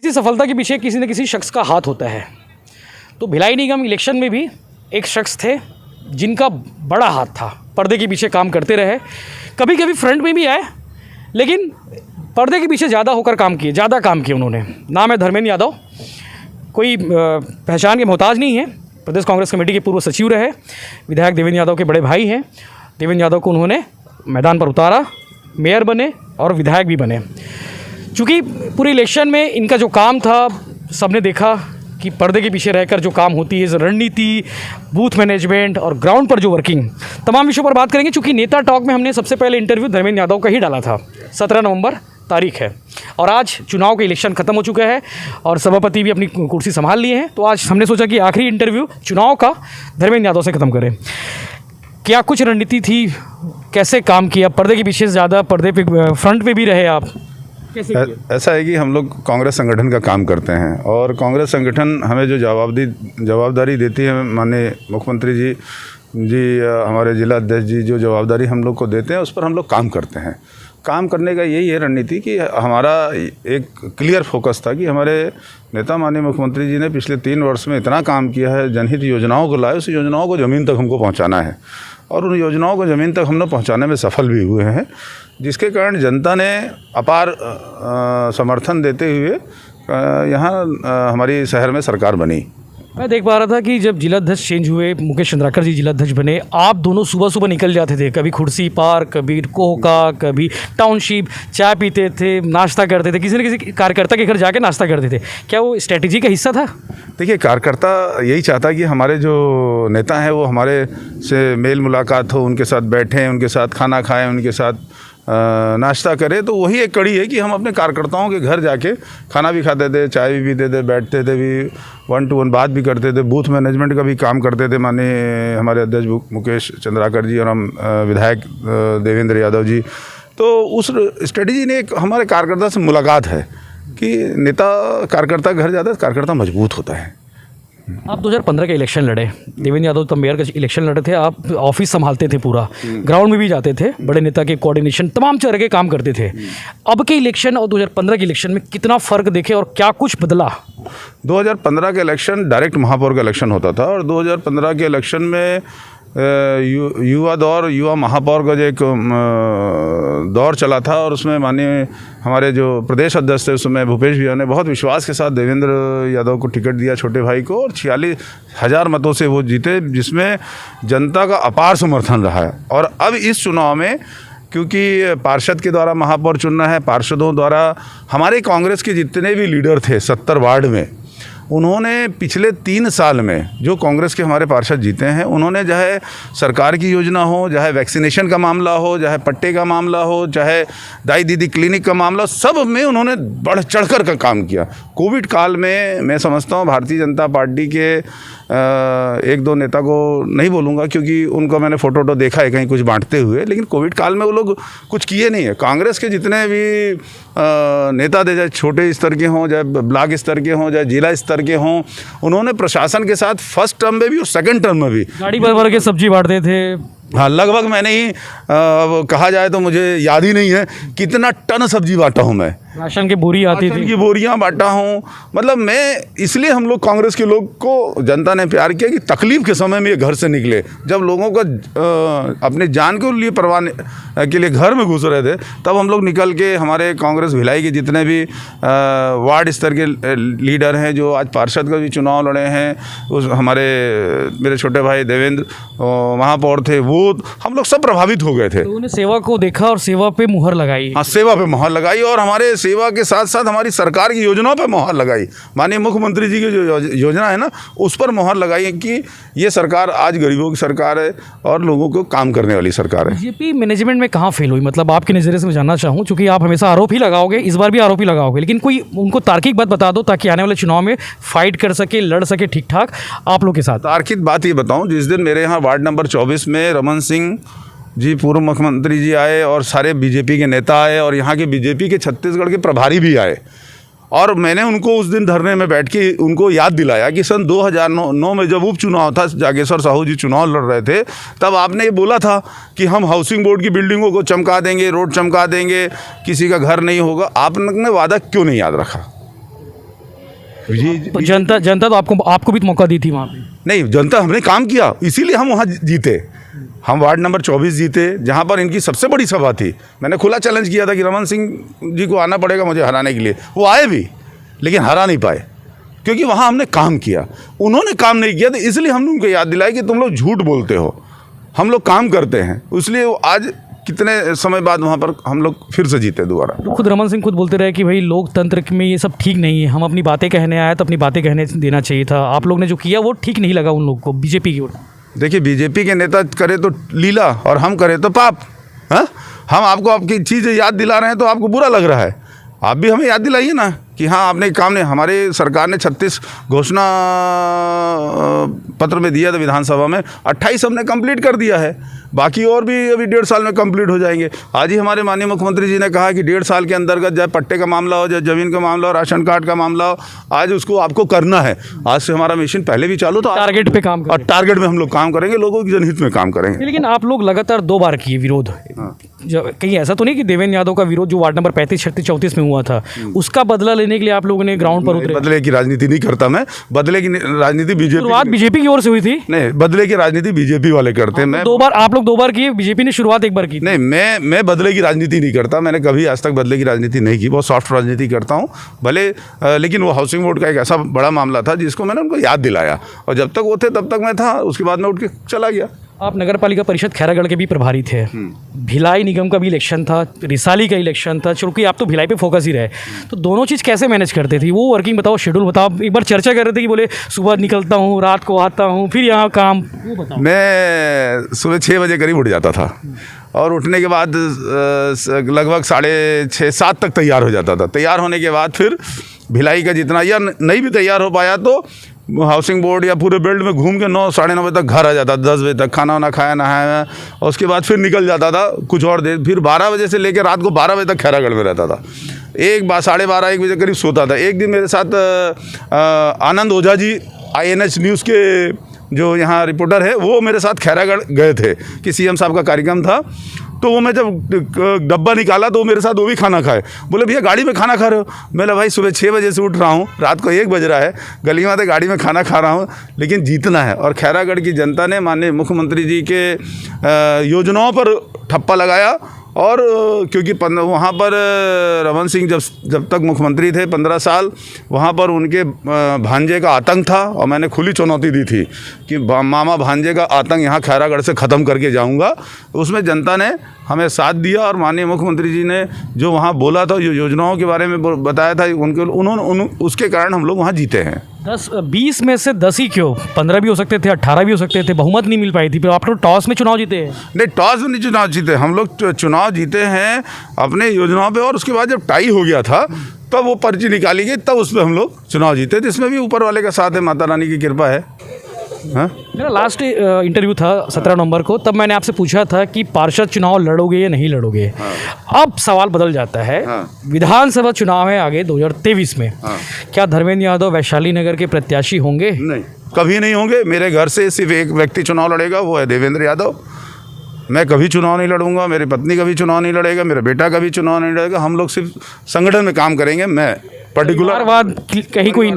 किसी सफलता के पीछे किसी न किसी शख्स का हाथ होता है। तो भिलाई निगम इलेक्शन में भी एक शख्स थे जिनका बड़ा हाथ था, पर्दे के पीछे काम करते रहे, कभी कभी फ्रंट में भी आए, लेकिन पर्दे के पीछे ज़्यादा होकर ज़्यादा काम किए उन्होंने। नाम है धर्मेंद्र यादव। कोई पहचान के मोहताज नहीं है। प्रदेश कांग्रेस कमेटी के पूर्व सचिव रहे, विधायक देवेंद्र यादव के बड़े भाई हैं। देवेंद्र यादव को उन्होंने मैदान पर उतारा, मेयर बने और विधायक भी बने। चूँकि पूरे इलेक्शन में इनका जो काम था, सबने देखा कि पर्दे के पीछे रहकर जो काम होती है, रणनीति, बूथ मैनेजमेंट और ग्राउंड पर जो वर्किंग, तमाम विषयों पर बात करेंगे। चूँकि नेता टॉक में हमने सबसे पहले इंटरव्यू धर्मेंद्र यादव का ही डाला था। 17 नवंबर तारीख है और आज चुनाव के इलेक्शन खत्म हो चुका है और सभापति भी अपनी कुर्सी संभाल लिए हैं। तो आज हमने सोचा कि आखिरी इंटरव्यू चुनाव का धर्मेंद्र यादव से ख़त्म करें। क्या कुछ रणनीति थी, कैसे काम किया, पर्दे के पीछे से ज़्यादा पर्दे पे फ्रंट पे भी रहे आप, कैसे किया? ऐसा है कि हम लोग कांग्रेस संगठन का काम करते हैं और कांग्रेस संगठन हमें जो जवाबदारी देती है, माननीय मुख्यमंत्री जी हमारे जिला अध्यक्ष जी जो जवाबदारी हम लोग को देते हैं, उस पर हम लोग काम करते हैं। काम करने का यही है रणनीति कि हमारा एक क्लियर फोकस था कि हमारे नेता माननीय मुख्यमंत्री जी ने पिछले 3 वर्ष में इतना काम किया है, जनहित योजनाओं को लाए, उस योजनाओं को ज़मीन तक हमको पहुंचाना है और उन योजनाओं को ज़मीन तक हमने पहुंचाने में सफल भी हुए हैं, जिसके कारण जनता ने अपार समर्थन देते हुए यहाँ हमारी शहर में सरकार बनी। मैं देख पा रहा था कि जब जिलाध्यक्ष चेंज हुए, मुकेश चंद्राकर जी जिलाध्यक्ष बने, आप दोनों सुबह सुबह निकल जाते थे, कभी खुर्सी पार्क, कभी कोहका, कभी टाउनशिप, चाय पीते थे, नाश्ता करते थे, किसी न किसी कार्यकर्ता के घर जाके नाश्ता करते थे। क्या वो स्ट्रेटेजी का हिस्सा था? देखिए, कार्यकर्ता यही चाहता कि हमारे जो नेता हैं वो हमारे से मेल मुलाकात हो, उनके साथ बैठें, उनके साथ खाना खाएँ, उनके साथ नाश्ता करें। तो वही एक कड़ी है कि हम अपने कार्यकर्ताओं के घर जाके खाना भी खाते थे, चाय भी पीते थे, बैठते थे भी, 1 to 1 बात भी करते थे, बूथ मैनेजमेंट का भी काम करते थे माननीय हमारे अध्यक्ष मुकेश चंद्राकर जी और हम विधायक देवेंद्र यादव जी। तो उस स्ट्रेटजी ने एक हमारे कार्यकर्ता से मुलाकात है कि नेता कार्यकर्ता घर जाता है, कार्यकर्ता मजबूत होता है। आप 2015 के इलेक्शन लड़े, देवेंद्र यादव तब मेयर का इलेक्शन लड़े थे, आप ऑफिस संभालते थे, पूरा ग्राउंड में भी जाते थे, बड़े नेता के कोऑर्डिनेशन, तमाम तरह के काम करते थे। अब के इलेक्शन और 2015 के इलेक्शन में कितना फ़र्क देखे और क्या कुछ बदला? 2015 का इलेक्शन डायरेक्ट महापौर का इलेक्शन होता था और 2015 के इलेक्शन में युवा महापौर का जो एक दौर चला था और उसमें माननीय हमारे जो प्रदेश अध्यक्ष थे उस समय भूपेश भैया ने बहुत विश्वास के साथ देवेंद्र यादव को टिकट दिया, छोटे भाई को, और 46,000 मतों से वो जीते, जिसमें जनता का अपार समर्थन रहा है। और अब इस चुनाव में क्योंकि पार्षद के द्वारा महापौर चुनना है, पार्षदों द्वारा हमारे कांग्रेस के जितने भी लीडर थे 70 वार्ड में, उन्होंने पिछले 3 साल में जो कांग्रेस के हमारे पार्षद जीते हैं, उन्होंने चाहे सरकार की योजना हो, चाहे वैक्सीनेशन का मामला हो, चाहे पट्टे का मामला हो, चाहे दाई दीदी क्लिनिक का मामला, सब में उन्होंने बढ़ चढ़कर का काम किया। कोविड काल में मैं समझता हूँ भारतीय जनता पार्टी के 1-2 नेता को नहीं बोलूँगा क्योंकि उनका मैंने फ़ोटो देखा है कहीं कुछ बांटते हुए, लेकिन कोविड काल में वो लोग कुछ किए नहीं है। कांग्रेस के जितने भी नेता थे, चाहे छोटे स्तर के हों, चाहे ब्लॉक स्तर के हों, चाहे जिला स्तर के हों, उन्होंने प्रशासन के साथ फर्स्ट टर्म में भी और सेकंड टर्म में भी गाड़ी भर भर के सब्जी बांटते थे। हाँ, लगभग मैंने ही कहा जाए तो मुझे याद ही नहीं है कितना टन सब्जी बांटा हूँ मैं। राशन की बोरी आती थी, की बोरियां बांटा हूँ। मतलब मैं इसलिए हम लोग कांग्रेस के लोग को जनता ने प्यार किया कि तकलीफ के समय में ये घर से निकले, जब लोगों को अपने जान के लिए परवाह के लिए घर में घुस रहे थे, तब हम लोग निकल के हमारे कांग्रेस भिलाई के जितने भी वार्ड स्तर के लीडर हैं जो आज पार्षद का भी चुनाव लड़े हैं, उस हमारे मेरे छोटे भाई देवेंद्र महापौर थे, वो हम लोग सब प्रभावित हो गए थे। तो उन्हें सेवा को देखा और सेवा पे मुहर लगाई। हाँ, सेवा पे मुहर लगाई और हमारे सेवा के साथ साथ हमारी सरकार की योजनाओं पे मुहर लगाई। माननीय मुख्यमंत्री जी की जो योजना है ना, उस पर मुहर लगाई कि ये सरकार आज गरीबों की सरकार है और लोगों को काम करने वाली सरकार है। बीजेपी मैनेजमेंट में कहाँ फेल हुई, मतलब आपके नज़रिए से मैं जानना चाहूँ, क्योंकि आप हमेशा आरोप ही लगाओगे, इस बार भी आरोप ही लगाओगे, लेकिन कोई उनको तार्किक बात बता दो ताकि आने वाले चुनाव में फाइट कर सके, लड़ सके ठीक ठाक आप लोग के साथ। तार्किक बात ये बताऊँ, जिस दिन मेरे यहाँ वार्ड नंबर 24 में रमन सिंह जी पूर्व मुख्यमंत्री जी आए और सारे बीजेपी के नेता आए और यहाँ के बीजेपी के छत्तीसगढ़ के प्रभारी भी आए, और मैंने उनको उस दिन धरने में बैठ के उनको याद दिलाया कि सन 2009 में जब उपचुनाव था, जागेश्वर साहू जी चुनाव लड़ रहे थे, तब आपने ये बोला था कि हम हाउसिंग बोर्ड की बिल्डिंगों को चमका देंगे, रोड चमका देंगे, किसी का घर नहीं होगा। आपने वादा क्यों नहीं याद रखा? तो जनता तो आपको भी तो मौका दी थी वहाँ पे। नहीं, जनता हमने काम किया, इसीलिए हम वहाँ जीते। हम वार्ड नंबर 24 जीते, जहाँ पर इनकी सबसे बड़ी सभा थी। मैंने खुला चैलेंज किया था कि रमन सिंह जी को आना पड़ेगा मुझे हराने के लिए। वो आए भी, लेकिन हरा नहीं पाए, क्योंकि वहाँ हमने काम किया। उन्होंने काम नहीं किया, तो इसलिए हमने उनको याद दिलाया कि तुम लोग झूठ बोलते हो, हम लोग काम करते हैं। इसलिए आज कितने समय बाद वहाँ पर हम लोग फिर से जीते दोबारा। तो खुद रमन सिंह खुद बोलते रहे कि भाई लोकतंत्र में ये सब ठीक नहीं है, हम अपनी बातें कहने आए तो अपनी बातें कहने देना चाहिए था। आप लोग ने जो किया वो ठीक नहीं लगा उन लोग को, बीजेपी की ओर। देखिए, बीजेपी के नेता करे तो लीला और हम करें तो पाप। हाँ, हम आपको आपकी चीज़ें याद दिला रहे हैं तो आपको बुरा लग रहा है। आप भी हमें याद दिलाइए ना कि हाँ, आपने काम नहीं। हमारे सरकार ने 36 घोषणा पत्र में दिया था विधानसभा में, 28 हमने कंप्लीट कर दिया है, बाकी और भी अभी 1.5 साल में कंप्लीट हो जाएंगे। आज ही हमारे माननीय मुख्यमंत्री जी ने कहा कि 1.5 साल के अंतर्गत चाहे पट्टे का मामला हो, चाहे ज़मीन का मामला हो, राशन कार्ड का मामला हो, आज उसको आपको करना है। आज से हमारा मिशन पहले भी चालू था, टारगेट पे काम और टारगेट में हम लोग काम करेंगे, लोगों की जनहित में काम करेंगे। लेकिन आप लोग लगातार 2 बार किए विरोध। कहीं ऐसा तो नहीं कि देवेंद्र यादव का विरोध जो वार्ड नंबर 35, 36, 34 में हुआ था, उसका बदला लेने के लिए आप लोगों ने ग्राउंड पर उतरे? बदले की राजनीति नहीं करता मैं, बदले की राजनीति बीजेपी की ओर से हुई थी। नहीं, बदले की राजनीति बीजेपी वाले करते हैं। मैं 2 बार, आप लोग 2 बार किए, बीजेपी ने शुरुआत 1 बार की। नहीं, मैं बदले की राजनीति नहीं करता। मैंने कभी आज तक बदले की राजनीति नहीं की, बहुत सॉफ्ट राजनीति करता हूँ भले। लेकिन वो हाउसिंग बोर्ड का एक ऐसा बड़ा मामला था जिसको मैंने उनको याद दिलाया, और जब तक वो थे तब तक मैं था, उसके बाद मैं उठ के चला गया। आप नगर पालिका परिषद खैरागढ़ के भी प्रभारी थे, भिलाई निगम का भी इलेक्शन था, रिसाली का इलेक्शन था, चूँकि आप तो भिलाई पे फोकस ही रहे, तो दोनों चीज़ कैसे मैनेज करते थे? वो वर्किंग बताओ, शेड्यूल बताओ। एक बार चर्चा कर रहे थे कि बोले सुबह निकलता हूँ, रात को आता हूँ, फिर यहाँ काम, वो बताओ। मैं सुबह 6 बजे करीब उठ जाता था, और उठने के बाद लगभग 6:30-7 तक तैयार हो जाता था। तैयार होने के बाद फिर भिलाई का जितना, या नहीं भी तैयार हो पाया तो हाउसिंग बोर्ड या पूरे बेल्ट में घूम के 9, साढ़े 9 बजे तक घर आ जाता, 10 बजे तक खाना वाना खाया, नहाया, और उसके बाद फिर निकल जाता था कुछ और देर। फिर 12 बजे से लेकर रात को 12 बजे तक खैरागढ़ में रहता था। 12:30-1 बजे करीब सोता था। एक दिन मेरे साथ आनंद ओझा जी INH न्यूज़ के जो यहाँ रिपोर्टर है, वो मेरे साथ खैरागढ़ गए थे कि CM साहब का कार्यक्रम था। तो वो मैं जब डब्बा निकाला तो वो मेरे साथ वो भी खाना खाए। बोले भैया गाड़ी में खाना खा रहे हो? मैंने भाई सुबह 6 बजे से उठ रहा हूँ, रात को 1 बज रहा है, गली में गाड़ी में खाना खा रहा हूँ, लेकिन जीतना है। और खैरागढ़ की जनता ने माननीय मुख्यमंत्री जी के योजनाओं पर ठप्पा लगाया। और क्योंकि वहाँ पर रमन सिंह जब तक मुख्यमंत्री थे 15 साल, वहाँ पर उनके भांजे का आतंक था, और मैंने खुली चुनौती दी थी कि मामा भांजे का आतंक यहाँ खैरागढ़ से ख़त्म करके जाऊँगा। उसमें जनता ने हमें साथ दिया, और माननीय मुख्यमंत्री जी ने जो वहाँ बोला था, जो योजनाओं के बारे में बताया था, उन्होंने उसके कारण हम लोग वहाँ जीते हैं। 20 में से 10 ही क्यों? 15 भी हो सकते थे, 18 भी हो सकते थे, बहुमत नहीं मिल पाई थी, पर आप लोग टॉस में चुनाव जीते हैं। नहीं, टॉस में नहीं चुनाव जीते, हम लोग चुनाव जीते हैं अपने योजनाओं पे। और उसके बाद जब टाई हो गया था तब वो पर्ची निकाली गई, तब उस पर हम लोग चुनाव जीते, जिसमें भी ऊपर वाले का साथ है, माता रानी की कृपा है। हाँ? मेरा लास्ट इंटरव्यू था 17 नवंबर को, तब मैंने आपसे पूछा था कि पार्षद चुनाव लड़ोगे या नहीं लड़ोगे। हाँ। अब सवाल बदल जाता है। हाँ। विधानसभा चुनाव है आगे 2023 में। हाँ। क्या धर्मेंद्र यादव वैशाली नगर के प्रत्याशी होंगे? नहीं, कभी नहीं होंगे। मेरे घर से सिर्फ एक व्यक्ति चुनाव लड़ेगा, वो है देवेंद्र यादव। मैं कभी चुनाव नहीं लड़ूंगा, मेरी पत्नी कभी चुनाव नहीं लड़ेगा, मेरा बेटा कभी चुनाव नहीं लड़ेगा। हम लोग सिर्फ संगठन में काम करेंगे। मैं पर्टिकुलर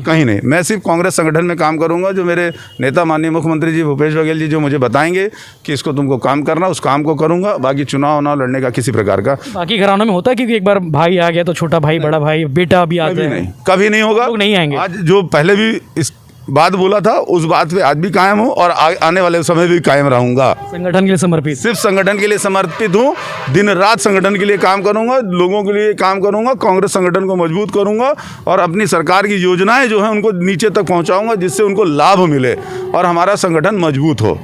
कहीं नहीं, मैं सिर्फ कांग्रेस संगठन में काम करूंगा। जो मेरे नेता माननीय मुख्यमंत्री जी भूपेश बघेल जी जो मुझे बताएंगे कि इसको तुमको काम करना, उस काम को करूंगा। बाकी चुनाव लड़ने का किसी प्रकार का बाकी घरानों में होता है, क्योंकि एक बार भाई आ गया तो छोटा भाई, बड़ा भाई, बेटा भी आता है। कभी नहीं होगा, नहीं आएंगे। आज जो पहले भी इस बात बोला था, उस बात पे आज भी कायम हूँ, और आने वाले समय भी कायम रहूंगा। संगठन के लिए समर्पित, सिर्फ संगठन के लिए समर्पित हूँ। दिन रात संगठन के लिए काम करूंगा, लोगों के लिए काम करूंगा, कांग्रेस संगठन को मजबूत करूंगा, और अपनी सरकार की योजनाएं जो हैं उनको नीचे तक पहुंचाऊंगा, जिससे उनको लाभ मिले और हमारा संगठन मजबूत हो।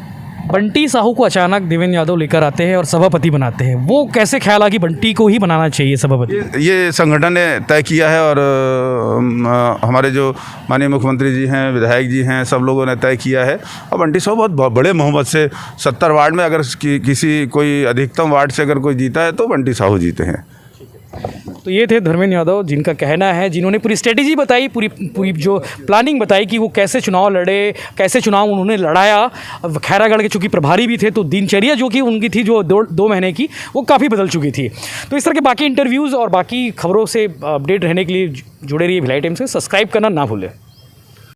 बंटी साहू को अचानक देवेंद्र यादव लेकर आते हैं और सभापति बनाते हैं, वो कैसे ख्याल आ कि बंटी को ही बनाना चाहिए सभापति? ये संगठन ने तय किया है, और हमारे जो माननीय मुख्यमंत्री जी हैं, विधायक जी हैं, सब लोगों ने तय किया है। और बंटी साहू बहुत बड़े मोहब्बत से 70 वार्ड में अगर किसी कोई अधिकतम वार्ड से अगर कोई जीता है तो बंटी साहू जीते हैं। तो ये थे धर्मेंद्र यादव, जिनका कहना है, जिन्होंने पूरी स्ट्रेटेजी बताई, पूरी जो प्लानिंग बताई कि वो कैसे चुनाव लड़े, कैसे चुनाव उन्होंने लड़ाया। खैरागढ़ के चूँकि प्रभारी भी थे, तो दिनचर्या जो कि उनकी थी जो 2 महीने की, वो काफ़ी बदल चुकी थी। तो इस तरह के बाकी इंटरव्यूज़ और बाकी खबरों से अपडेट रहने के लिए जुड़े रहिए भिलाई टाइम्स से। सब्सक्राइब करना ना भूलें।